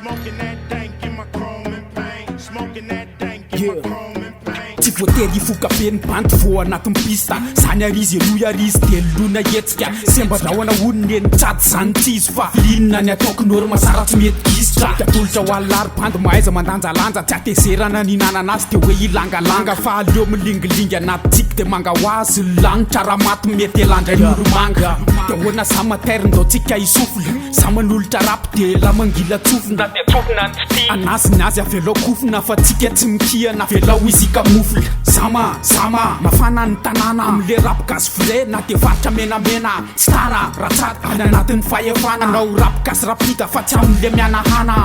Smoking that dank in my chrome and pain. Smoking that dank in my chrome and pain. Tsy voatery ifoka be ny banty vo anatin'ny pista zany ary izy eloha ary izy de lona hetsika sembadrahoana olona eny tsady zany tsy izy fa linona ny ataoko norma sara tsy mety gisitra tatolotra ho alary bandy mahaiza mandanjalanja tsy atezerana ny nanana azy de hoe ilangalanga fa aleo milingilingy anaty tsiky de manga ho azy lanitra raha maty mety elandra noromanga de hoana za materindao tsika isofina za manolotra rapy de la mangila tsofina de tsofina nty anazy ny azy avelao kofina fa tsika tsy mikihana avelao izika mofina Sama mafana ny tanàna am'le rapigasy fre na de varitra menamena tsy tara ratsady any anatin'ny fahefana nao rapigasy rapita fa tsy am'le mianahana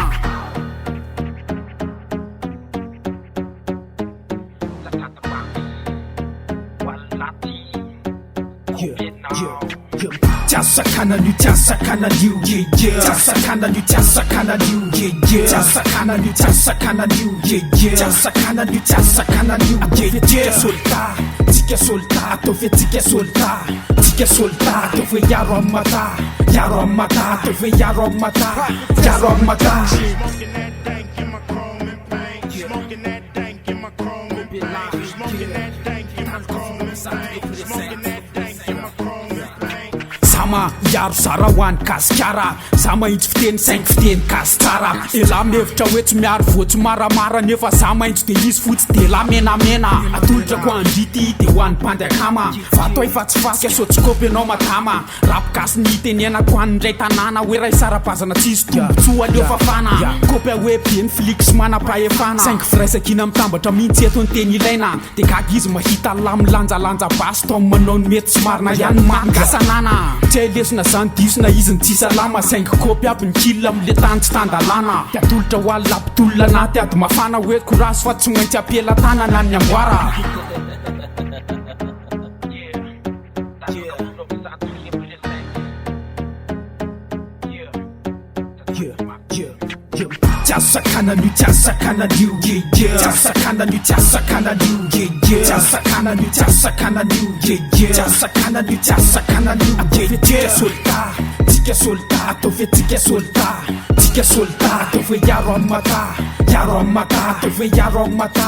Tiasakana nu tiasakana liu tiasakana nu tiasakana liu tiasakana nu tiasakana liu tiasakana nu tiasakana liu tika solta to fe tika solta to fe yaro mata to fe yaro mata Smoking that dank in my chrome and pain. Smoking that dank in my chrome and pain. Smoking that dank in my chrome and pain. Smoking that dank in my chrome and pain. Sama yaro sara wan kaskara sama inch fiten 5 fiten kastara ela mevitra hoe tsy miaro voatsy maramara nefa sama inch de izy fotsy de la menamena atolotra ko andrity de hoan'ny bandy akama fa atao efa tsy fasika sotsikope anao matama rapigasy ny tenenako an'indray tanàna hoe ray sarabazana tsisy tombotsoa aleo fafana kopy hoe be ny flix manapahefana 5 firaisakina mitambatra mihitsy eto ny teny ilaina de gaga izy mahita lamilanjalanja basy tao manao ny mety sy marina ihany mangasanana tsy lesona zany disona izy ny tsisa lama saingy kopy aby ny killa am'le tany tsy tandalana de atolotra ho alapitolona anaty ady mafana hoe korasy fa tsy maintsy apela tanana ny amboara Tiasakana nu tiasakana liu tiasakana nu tiasakana liu tiasakana nu tiasakana liu tiasakana nu tiasakana liu tika solta to fe tika solta to fe yaro mata to fe yaro mata